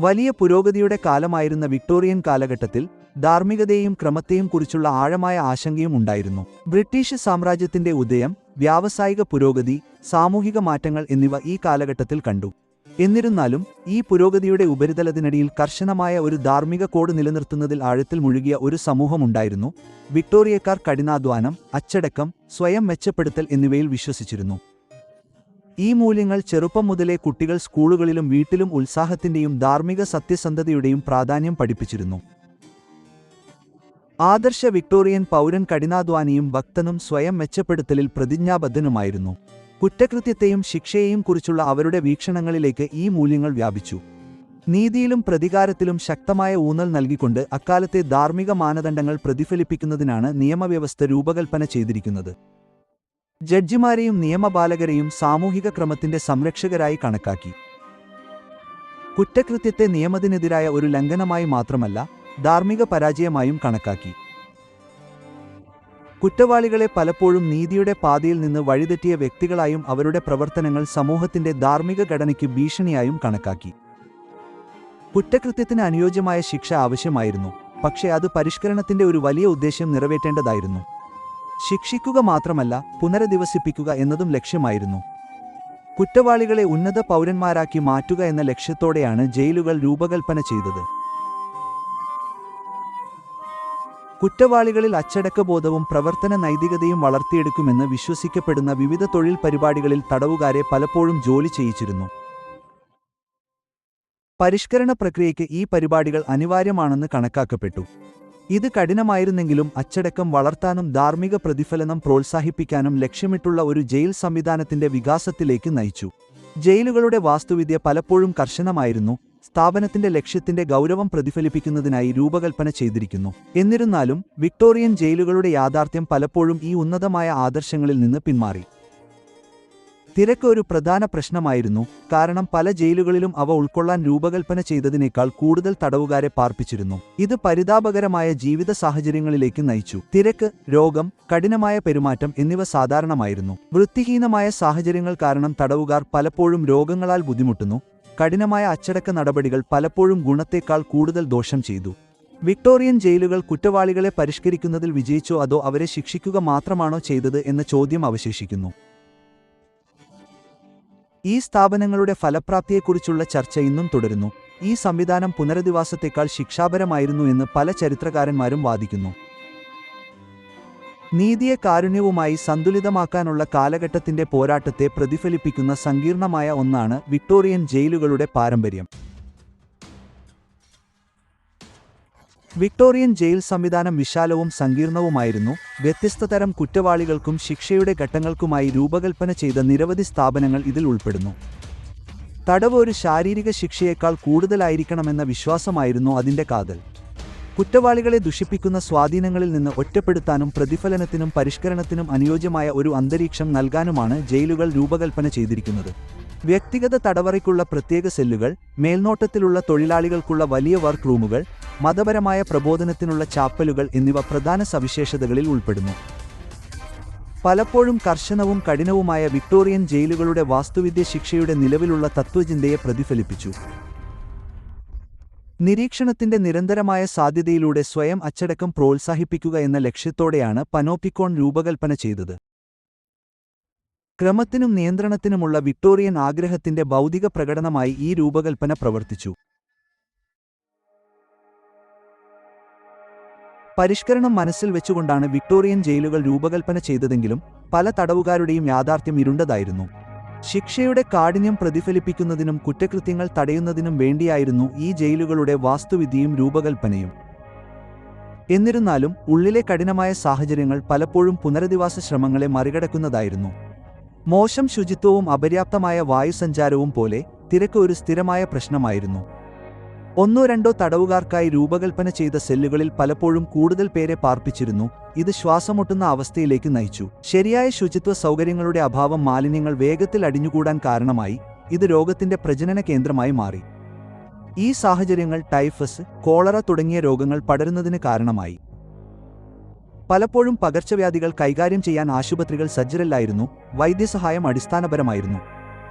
വലിയ പുരോഗതിയുടെ കാലമായിരുന്ന വിക്ടോറിയൻ കാലഘട്ടത്തിൽ ധാർമ്മികതയെയും ക്രമത്തെയും കുറിച്ചുള്ള ആഴമായ ആശങ്കയും ഉണ്ടായിരുന്നു. ബ്രിട്ടീഷ് സാമ്രാജ്യത്തിന്റെ ഉദയം, വ്യാവസായിക പുരോഗതി, സാമൂഹിക മാറ്റങ്ങൾ എന്നിവ ഈ കാലഘട്ടത്തിൽ കണ്ടു. എന്നിരുന്നാലും ഈ പുരോഗതിയുടെ ഉപരിതലത്തിനടിയിൽ കർശനമായ ഒരു ധാർമ്മിക കോഡ് നിലനിർത്തുന്നതിൽ ആഴത്തിൽ മുഴുകിയ ഒരു സമൂഹമുണ്ടായിരുന്നു. വിക്ടോറിയക്കാർ കഠിനാധ്വാനം, അച്ചടക്കം, സ്വയം മെച്ചപ്പെടുത്തൽ എന്നിവയിൽ വിശ്വസിച്ചിരുന്നു. ഈ മൂല്യങ്ങൾ ചെറുപ്പം മുതലേ കുട്ടികൾ സ്കൂളുകളിലും വീട്ടിലും ഉത്സാഹത്തിന്റെയും ധാർമ്മിക സത്യസന്ധതയുടെയും പ്രാധാന്യം പഠിപ്പിച്ചിരുന്നു. ആദർശ വിക്ടോറിയൻ പൗരൻ കഠിനാധ്വാനിയും ഭക്തനും സ്വയം മെച്ചപ്പെടുത്തലിൽ പ്രതിജ്ഞാബദ്ധനുമായിരുന്നു. കുറ്റകൃത്യത്തെയും ശിക്ഷയെയും കുറിച്ചുള്ള അവരുടെ വീക്ഷണങ്ങളിലേക്ക് ഈ മൂല്യങ്ങൾ വ്യാപിച്ചു. നീതിയിലും പ്രതികാരത്തിലും ശക്തമായ ഊന്നൽ നൽകിക്കൊണ്ട് അക്കാലത്തെ ധാർമ്മിക മാനദണ്ഡങ്ങൾ പ്രതിഫലിപ്പിക്കുന്നതിനാണ് നിയമവ്യവസ്ഥ രൂപകൽപ്പന ചെയ്തിരിക്കുന്നത്. ജഡ്ജിമാരെയും നിയമപാലകരെയും സാമൂഹിക ക്രമത്തിന്റെ സംരക്ഷകരായി കണക്കാക്കി. കുറ്റകൃത്യത്തെ നിയമത്തിനെതിരായ ഒരു ലംഘനമായി മാത്രമല്ല, ധാർമ്മിക പരാജയമായും കണക്കാക്കി. കുറ്റവാളികളെ പലപ്പോഴും നീതിയുടെ പാതയിൽ നിന്ന് വഴിതെറ്റിയ വ്യക്തികളായും അവരുടെ പ്രവർത്തനങ്ങൾ സമൂഹത്തിന്റെ ധാർമ്മിക ഘടനയ്ക്ക് ഭീഷണിയായും കണക്കാക്കി. കുറ്റകൃത്യത്തിന് അനുയോജ്യമായ ശിക്ഷ ആവശ്യമായിരുന്നു, പക്ഷേ അത് പരിഷ്കരണത്തിന്റെ ഒരു വലിയ ഉദ്ദേശ്യം നിറവേറ്റേണ്ടതായിരുന്നു. ശിക്ഷിക്കുക മാത്രമല്ല, പുനരധിവസിപ്പിക്കുക എന്നതും ലക്ഷ്യമായിരുന്നു. കുറ്റവാളികളെ ഉന്നത പൗരന്മാരാക്കി മാറ്റുക എന്ന ലക്ഷ്യത്തോടെയാണ് ജയിലുകൾ രൂപകൽപ്പന ചെയ്തത്. കുറ്റവാളികളിൽ അച്ചടക്കബോധവും പ്രവർത്തന നൈതികതയും വളർത്തിയെടുക്കുമെന്ന് വിശ്വസിക്കപ്പെടുന്ന വിവിധ തൊഴിൽ പരിപാടികളിൽ തടവുകാരെ പലപ്പോഴും ജോലി ചെയ്യിച്ചിരുന്നു. പരിഷ്കരണ പ്രക്രിയയ്ക്ക് ഈ പരിപാടികൾ അനിവാര്യമാണെന്ന് കണക്കാക്കപ്പെട്ടു. ഇത് കഠിനമായിരുന്നെങ്കിലും അച്ചടക്കം വളർത്താനും ധാർമ്മിക പ്രതിഫലനം പ്രോത്സാഹിപ്പിക്കാനും ലക്ഷ്യമിട്ടുള്ള ഒരു ജയിൽ സംവിധാനത്തിന്റെ വികാസത്തിലേക്ക് നയിച്ചു. ജയിലുകളുടെ വാസ്തുവിദ്യ പലപ്പോഴും കർശനമായിരുന്നു, സ്ഥാപനത്തിന്റെ ലക്ഷ്യത്തിന്റെ ഗൗരവം പ്രതിഫലിപ്പിക്കുന്നതിനായി രൂപകൽപ്പന ചെയ്തിരിക്കുന്നു. എന്നിരുന്നാലും വിക്ടോറിയൻ ജയിലുകളുടെ യാഥാർത്ഥ്യം പലപ്പോഴും ഈ ഉന്നതമായ ആദർശങ്ങളിൽ നിന്ന് പിന്മാറി. തിരക്ക് ഒരു പ്രധാന പ്രശ്നമായിരുന്നു, കാരണം പല ജയിലുകളിലും അവ ഉൾക്കൊള്ളാൻ രൂപകൽപ്പന ചെയ്തതിനേക്കാൾ കൂടുതൽ തടവുകാരെ പാർപ്പിച്ചിരുന്നു. ഇത് പരിതാപകരമായ ജീവിത സാഹചര്യങ്ങളിലേക്ക് നയിച്ചു. തിരക്ക്, രോഗം, കഠിനമായ പെരുമാറ്റം എന്നിവ സാധാരണമായിരുന്നു. വൃത്തിഹീനമായ സാഹചര്യങ്ങൾ കാരണം തടവുകാർ പലപ്പോഴും രോഗങ്ങളാൽ ബുദ്ധിമുട്ടുന്നു. കഠിനമായ അച്ചടക്ക നടപടികൾ പലപ്പോഴും ഗുണത്തേക്കാൾ കൂടുതൽ ദോഷം ചെയ്തു. വിക്ടോറിയൻ ജയിലുകൾ കുറ്റവാളികളെ പരിഷ്കരിക്കുന്നതിൽ വിജയിച്ചോ അതോ അവരെ ശിക്ഷിക്കുക മാത്രമാണോ ചെയ്തത് എന്ന ചോദ്യം അവശേഷിക്കുന്നു. ഈ സ്ഥാപനങ്ങളുടെ ഫലപ്രാപ്തിയെക്കുറിച്ചുള്ള ചർച്ച ഇന്നും തുടരുന്നു. ഈ സംവിധാനം പുനരധിവാസത്തേക്കാൾ ശിക്ഷാപരമായിരുന്നു എന്ന് പല ചരിത്രകാരന്മാരും വാദിക്കുന്നു. നീതിയെ കാരുണ്യവുമായി സന്തുലിതമാക്കാനുള്ള കാലഘട്ടത്തിന്റെ പോരാട്ടത്തെ പ്രതിഫലിപ്പിക്കുന്ന സങ്കീർണമായ ഒന്നാണ് വിക്ടോറിയൻ ജയിലുകളുടെ പാരമ്പര്യം. വിക്ടോറിയൻ ജയിൽ സംവിധാനം വിശാലവും സങ്കീർണവുമായിരുന്നു. വ്യത്യസ്ത തരം കുറ്റവാളികൾക്കും ശിക്ഷയുടെ ഘട്ടങ്ങൾക്കുമായി രൂപകൽപ്പന ചെയ്ത നിരവധി സ്ഥാപനങ്ങൾ ഇതിൽ ഉൾപ്പെടുന്നു. തടവ് ഒരു ശാരീരിക ശിക്ഷയേക്കാൾ കൂടുതലായിരിക്കണമെന്ന വിശ്വാസമായിരുന്നു അതിന്റെ കാതൽ. കുറ്റവാളികളെ ദുഷിപ്പിക്കുന്ന സ്വാധീനങ്ങളിൽ നിന്ന് ഒറ്റപ്പെടുത്താനും പ്രതിഫലനത്തിനും പരിഷ്കരണത്തിനും അനുയോജ്യമായ ഒരു അന്തരീക്ഷം നൽകാനുമാണ് ജയിലുകൾ രൂപകൽപ്പന ചെയ്തിരിക്കുന്നത്. വ്യക്തിഗത തടവറയ്ക്കുള്ള പ്രത്യേക സെല്ലുകൾ, മേൽനോട്ടത്തിലുള്ള തൊഴിലാളികൾക്കുള്ള വലിയ വർക്ക് റൂമുകൾ, മതപരമായ പ്രബോധനത്തിനുള്ള ചാപ്പലുകൾ എന്നിവ പ്രധാന സവിശേഷതകളിൽ ഉൾപ്പെടുന്നു. പലപ്പോഴും കർശനവും കഠിനവുമായ വിക്ടോറിയൻ ജയിലുകളുടെ വാസ്തുവിദ്യ ശിക്ഷയുടെ നിലവിലുള്ള തത്വചിന്തയെ പ്രതിഫലിപ്പിച്ചു. നിരീക്ഷണത്തിന്റെ നിരന്തരമായ സാധ്യതയിലൂടെ സ്വയം അച്ചടക്കം പ്രോത്സാഹിപ്പിക്കുക എന്ന ലക്ഷ്യത്തോടെയാണ് പനോപ്റ്റിക്കോൺ രൂപകൽപ്പന ചെയ്തത്. ക്രമത്തിനും നിയന്ത്രണത്തിനുമുള്ള വിക്ടോറിയൻ ആഗ്രഹത്തിന്റെ ഭൗതിക പ്രകടനമായി ഈ രൂപകൽപ്പന പ്രവർത്തിച്ചു. പരിഷ്കരണം മനസ്സിൽ വെച്ചുകൊണ്ടാണ് വിക്ടോറിയൻ ജയിലുകൾ രൂപകൽപ്പന ചെയ്തതെങ്കിലും പല തടവുകാരുടെയും യാഥാർത്ഥ്യം ഇരുണ്ടതായിരുന്നു. ശിക്ഷയുടെ കാഠിന്യം പ്രതിഫലിപ്പിക്കുന്നതിനും കുറ്റകൃത്യങ്ങൾ തടയുന്നതിനും വേണ്ടിയായിരുന്നു ഈ ജയിലുകളുടെ വാസ്തുവിദ്യയും രൂപകൽപ്പനയും. എന്നിരുന്നാലും ഉള്ളിലെ കഠിനമായ സാഹചര്യങ്ങൾ പലപ്പോഴും പുനരധിവാസ ശ്രമങ്ങളെ മറികടക്കുന്നതായിരുന്നു. മോശം ശുചിത്വവും അപര്യാപ്തമായ വായുസഞ്ചാരവും പോലെ തിരക്ക് ഒരു സ്ഥിരമായ പ്രശ്നമായിരുന്നു. ഒന്നോ രണ്ടോ തടവുകാർക്കായി രൂപകൽപ്പന ചെയ്ത സെല്ലുകളിൽ പലപ്പോഴും കൂടുതൽ പേരെ പാർപ്പിച്ചിരുന്നു. ഇത് ശ്വാസമുട്ടുന്ന അവസ്ഥയിലേക്ക് നയിച്ചു. ശരിയായ ശുചിത്വ സൗകര്യങ്ങളുടെ അഭാവം മാലിന്യങ്ങൾ വേഗത്തിൽ അടിഞ്ഞുകൂടാൻ കാരണമായി. ഇത് രോഗത്തിന്റെ പ്രജനന കേന്ദ്രമായി മാറി. ഈ സാഹചര്യങ്ങൾ ടൈഫസ്, കോളറ തുടങ്ങിയ രോഗങ്ങൾ പടരുന്നതിന് കാരണമായി. പലപ്പോഴും പകർച്ചവ്യാധികൾ കൈകാര്യം ചെയ്യാൻ ആശുപത്രികൾ സജ്ജരല്ലായിരുന്നു. വൈദ്യസഹായം അടിസ്ഥാനപരമായിരുന്നു.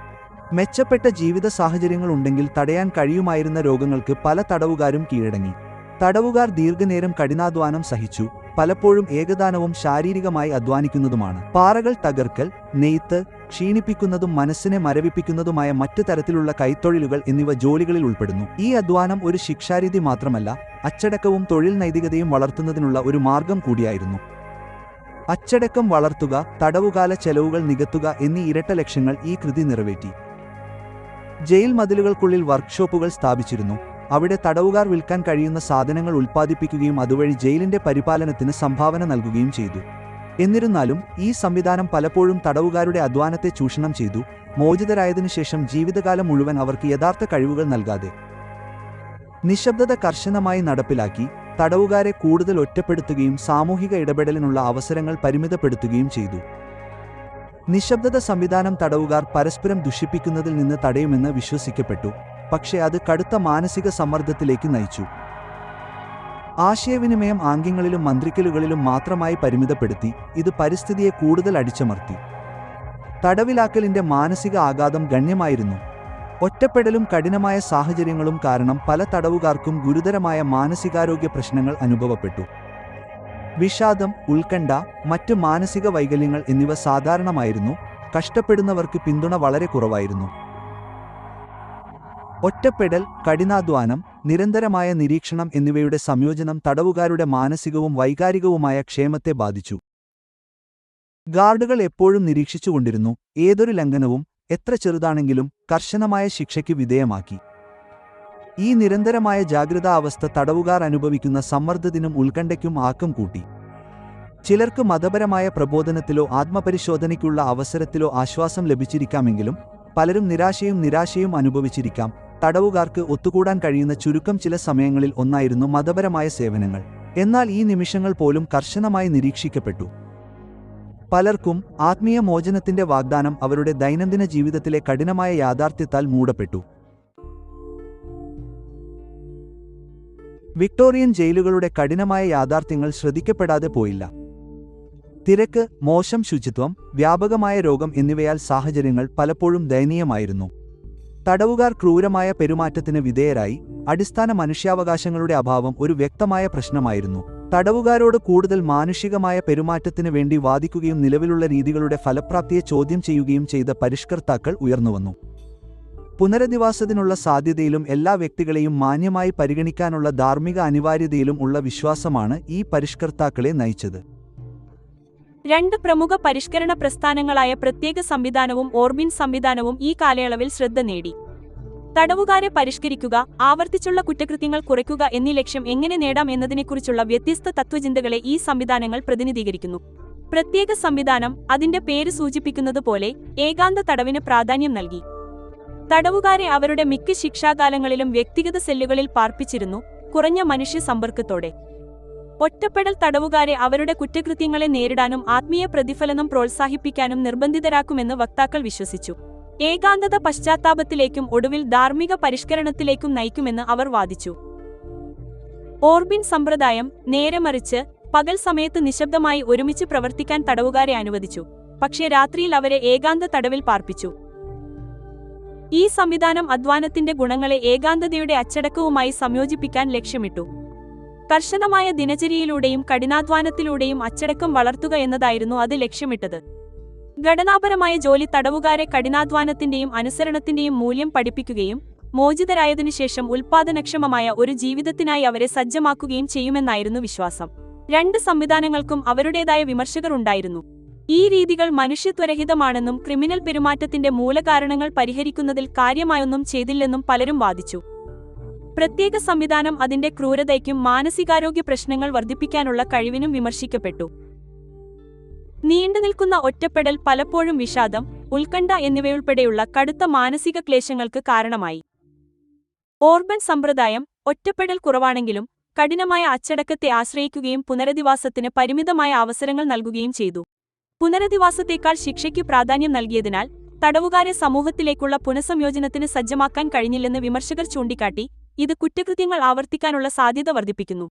മെച്ചപ്പെട്ട ജീവിത സാഹചര്യങ്ങൾ ഉണ്ടെങ്കിൽ തടയാൻ കഴിയുമായിരുന്ന രോഗങ്ങൾക്ക് പല തടവുകാരും കീഴടങ്ങി. തടവുകാർ ദീർഘനേരം കഠിനാധ്വാനം സഹിച്ചു, പലപ്പോഴും ഏകദാനവും ശാരീരികമായി അധ്വാനിക്കുന്നതുമാണ്. പാറകൾ തകർക്കൽ, നെയ്ത്ത്, ക്ഷീണിപ്പിക്കുന്നതും മനസ്സിനെ മരവിപ്പിക്കുന്നതുമായ മറ്റു തരത്തിലുള്ള കൈത്തൊഴിലുകൾ എന്നിവ ജോലികളിൽ ഉൾപ്പെടുന്നു. ഈ അധ്വാനം ഒരു ശിക്ഷാരീതി മാത്രമല്ല, അച്ചടക്കവും തൊഴിൽ നൈതികതയും വളർത്തുന്നതിനുള്ള ഒരു മാർഗം കൂടിയായിരുന്നു. അച്ചടക്കം വളർത്തുക, തടവുകാല ചെലവുകൾ നികത്തുക എന്നീ ഇരട്ട ലക്ഷ്യങ്ങൾ ഈ കൃതി നിറവേറ്റി. ജയിൽ മതിലുകൾക്കുള്ളിൽ വർക്ക്ഷോപ്പുകൾ സ്ഥാപിച്ചിരുന്നു. അവിടെ തടവുകാർ വിൽക്കാൻ കഴിയുന്ന സാധനങ്ങൾ ഉൽപ്പാദിപ്പിക്കുകയും അതുവഴി ജയിലിന്റെ പരിപാലനത്തിന് സംഭാവന നൽകുകയും ചെയ്തു. എന്നിരുന്നാലും ഈ സംവിധാനം പലപ്പോഴും തടവുകാരുടെ അധ്വാനത്തെ ചൂഷണം ചെയ്തു, മോചിതരായതിനുശേഷം ജീവിതകാലം മുഴുവൻ അവർക്ക് യഥാർത്ഥ കഴിവുകൾ നൽകാതെ. നിശബ്ദത കർശനമായി നടപ്പിലാക്കി, തടവുകാരെ കൂടുതൽ ഒറ്റപ്പെടുത്തുകയും സാമൂഹിക ഇടപെടലിനുള്ള അവസരങ്ങൾ പരിമിതപ്പെടുത്തുകയും ചെയ്തു. നിശബ്ദത സംവിധാനം തടവുകാർ പരസ്പരം ദുഷിപ്പിക്കുന്നതിൽ നിന്ന് തടയുമെന്ന് വിശ്വസിക്കപ്പെട്ടു, പക്ഷേ അത് കടുത്ത മാനസിക സമ്മർദ്ദത്തിലേക്ക് നയിച്ചു. ആശയവിനിമയം ആംഗ്യങ്ങളിലും മന്ത്രിക്കലുകളിലും മാത്രമായി പരിമിതപ്പെടുത്തി, ഇത് പരിസ്ഥിതിയെ കൂടുതൽ അടിച്ചമർത്തി. തടവിലാക്കലിന്റെ മാനസിക ആഘാതം ഗണ്യമായിരുന്നു. ഒറ്റപ്പെടലും കഠിനമായ സാഹചര്യങ്ങളും കാരണം പല തടവുകാർക്കും ഗുരുതരമായ മാനസികാരോഗ്യ പ്രശ്നങ്ങൾ അനുഭവപ്പെട്ടു. വിഷാദം, ഉത്കണ്ഠ, മറ്റ് മാനസിക വൈകല്യങ്ങൾ എന്നിവ സാധാരണമായിരുന്നു. കഷ്ടപ്പെടുന്നവർക്ക് പിന്തുണ വളരെ കുറവായിരുന്നു. ഒറ്റപ്പെടൽ, കഠിനാധ്വാനം, നിരന്തരമായ നിരീക്ഷണം എന്നിവയുടെ സംയോജനം തടവുകാരുടെ മാനസികവും വൈകാരികവുമായ ക്ഷേമത്തെ ബാധിച്ചു. ഗാർഡുകൾ എപ്പോഴും നിരീക്ഷിച്ചുകൊണ്ടിരുന്നു, ഏതൊരു ലംഘനവും, എത്ര ചെറുതാണെങ്കിലും, കർശനമായ ശിക്ഷയ്ക്ക് വിധേയമാക്കി. ഈ നിരന്തരമായ ജാഗ്രതാവസ്ഥ തടവുകാർ അനുഭവിക്കുന്ന സമ്മർദ്ദത്തിനും ഉത്കണ്ഠയ്ക്കും ആക്കം കൂട്ടി. ചിലർക്ക് മതപരമായ പ്രബോധനത്തിലോ ആത്മപരിശോധനയ്ക്കുള്ള അവസരത്തിലോ ആശ്വാസം ലഭിച്ചിരിക്കാമെങ്കിലും പലരും നിരാശയും അനുഭവിച്ചിരിക്കാം. തടവുകാർക്ക് ഒത്തുകൂടാൻ കഴിയുന്ന ചുരുക്കം ചില സമയങ്ങളിൽ ഒന്നായിരുന്നു മതപരമായ സേവനങ്ങൾ. എന്നാൽ ഈ നിമിഷങ്ങൾ പോലും കർശനമായി നിരീക്ഷിക്കപ്പെട്ടു. പലർക്കും ആത്മീയ മോചനത്തിന്റെ വാഗ്ദാനം അവരുടെ ദൈനംദിന ജീവിതത്തിലെ കഠിനമായ യാഥാർത്ഥ്യത്താൽ മൂടപ്പെട്ടു. വിക്ടോറിയൻ ജയിലുകളുടെ കഠിനമായ യാഥാർത്ഥ്യങ്ങൾ ശ്രദ്ധിക്കപ്പെടാതെ പോയില്ല. തിരക്ക്, മോശം ശുചിത്വം, വ്യാപകമായ രോഗം എന്നിവയാൽ സാഹചര്യങ്ങൾ പലപ്പോഴും ദയനീയമായിരുന്നു. തടവുകാർ ക്രൂരമായ പെരുമാറ്റത്തിന് വിധേയരായി. അടിസ്ഥാന മനുഷ്യാവകാശങ്ങളുടെ അഭാവം ഒരു വ്യക്തമായ പ്രശ്നമായിരുന്നു. തടവുകാരോട് കൂടുതൽ മാനുഷികമായ പെരുമാറ്റത്തിന് വേണ്ടി വാദിക്കുകയും നിലവിലുള്ള രീതികളുടെ ഫലപ്രാപ്തിയെ ചോദ്യം ചെയ്യുകയും ചെയ്ത പരിഷ്കർത്താക്കൾ ഉയർന്നുവന്നു. പുനരധിവാസത്തിനുള്ള സാധ്യതയിലും എല്ലാ വ്യക്തികളെയും മാന്യമായി പരിഗണിക്കാനുള്ള ധാർമ്മിക അനിവാര്യതയിലും ഉള്ള വിശ്വാസമാണ് ഈ പരിഷ്കർത്താക്കളെ നയിച്ചത്. രണ്ട് പ്രമുഖ പരിഷ്കരണ പ്രസ്ഥാനങ്ങളായ പ്രത്യേക സംവിധാനവും ഓർബിൻ സംവിധാനവും ഈ കാലയളവിൽ ശ്രദ്ധ നേടി. തടവുകാരെ പരിഷ്കരിക്കുക, ആവർത്തിച്ചുള്ള കുറ്റകൃത്യങ്ങൾ കുറയ്ക്കുക എന്നീ ലക്ഷ്യം എങ്ങനെ നേടാം എന്നതിനെക്കുറിച്ചുള്ള വ്യത്യസ്ത തത്വചിന്തകളെ ഈ സംവിധാനങ്ങൾ പ്രതിനിധീകരിക്കുന്നു. പ്രത്യേക സംവിധാനം അതിന്റെ പേര് സൂചിപ്പിക്കുന്നതുപോലെ ഏകാന്ത തടവിന് പ്രാധാന്യം നൽകി. തടവുകാരെ അവരുടെ മിക്ക ശിക്ഷാകാലങ്ങളിലും വ്യക്തിഗത സെല്ലുകളിൽ പാർപ്പിച്ചിരുന്നു, കുറഞ്ഞ മനുഷ്യ സമ്പർക്കത്തോടെ. ഒറ്റപ്പെടൽ തടവുകാരെ അവരുടെ കുറ്റകൃത്യങ്ങളെ നേരിടാനും ആത്മീയ പ്രതിഫലനം പ്രോത്സാഹിപ്പിക്കാനും നിർബന്ധിതരാക്കുമെന്ന് വക്താക്കൾ വിശ്വസിച്ചു. ഏകാന്തത പശ്ചാത്താപത്തിലേക്കും ഒടുവിൽ ധാർമ്മിക പരിഷ്കരണത്തിലേക്കും നയിക്കുമെന്ന് അവർ വാദിച്ചു. ഓർബിൻ സമ്പ്രദായം നേരെമറിച്ച് പകൽ സമയത്ത് നിശബ്ദമായി ഒരുമിച്ച് പ്രവർത്തിക്കാൻ തടവുകാരെ അനുവദിച്ചു, പക്ഷേ രാത്രിയിൽ അവരെ ഏകാന്ത തടവിൽ പാർപ്പിച്ചു. ഈ സംവിധാനം അധ്വാനത്തിന്റെ ഗുണങ്ങളെ ഏകാന്തതയുടെ അച്ചടക്കവുമായി സംയോജിപ്പിക്കാൻ ലക്ഷ്യമിട്ടു. കർശനമായ ദിനചര്യയിലൂടെയും കഠിനാധ്വാനത്തിലൂടെയും അച്ചടക്കം വളർത്തുക എന്നതായിരുന്നു അത് ലക്ഷ്യമിട്ടത്. ഘടനാപരമായ ജോലി തടവുകാരെ കഠിനാധ്വാനത്തിന്റെയും അനുസരണത്തിന്റെയും മൂല്യം പഠിപ്പിക്കുകയും മോചിതരായതിനുശേഷം ഉൽപ്പാദനക്ഷമമായ ഒരു ജീവിതത്തിനായി അവരെ സജ്ജമാക്കുകയും ചെയ്യുമെന്നായിരുന്നു വിശ്വാസം. രണ്ട് സംവിധാനങ്ങൾക്കും അവരുടേതായ വിമർശകർ ഉണ്ടായിരുന്നു. ഈ രീതികൾ മനുഷ്യത്വരഹിതമാണെന്നും ക്രിമിനൽ പെരുമാറ്റത്തിന്റെ മൂലകാരണങ്ങൾ പരിഹരിക്കുന്നതിൽ കാര്യമായൊന്നും ചെയ്തില്ലെന്നും പലരും വാദിച്ചു. പ്രത്യേക സംവിധാനം അതിന്റെ ക്രൂരതയ്ക്കും മാനസികാരോഗ്യ പ്രശ്നങ്ങൾ വർദ്ധിപ്പിക്കാനുള്ള കഴിവിനും വിമർശിക്കപ്പെട്ടു. നീണ്ടുനിൽക്കുന്ന ഒറ്റപ്പെടൽ പലപ്പോഴും വിഷാദം, ഉത്കണ്ഠ എന്നിവയുൾപ്പെടെയുള്ള കടുത്ത മാനസിക ക്ലേശങ്ങൾക്ക് കാരണമായി. ഓർബൻ സമ്പ്രദായം ഒറ്റപ്പെടൽ കുറവാണെങ്കിലും കഠിനമായ അച്ചടക്കത്തെ ആശ്രയിക്കുകയും പുനരധിവാസത്തിന് പരിമിതമായ അവസരങ്ങൾ നൽകുകയും ചെയ്തു. പുനരധിവാസത്തേക്കാൾ ശിക്ഷയ്ക്ക് പ്രാധാന്യം നൽകിയതിനാൽ തടവുകാരെ സമൂഹത്തിലേക്കുള്ള പുനഃസംയോജനത്തിന് സജ്ജമാക്കാൻ കഴിഞ്ഞില്ലെന്ന് വിമർശകർ ചൂണ്ടിക്കാട്ടി. ഇത് കുറ്റകൃത്യങ്ങൾ ആവർത്തിക്കാനുള്ള സാധ്യത വർദ്ധിപ്പിക്കുന്നു.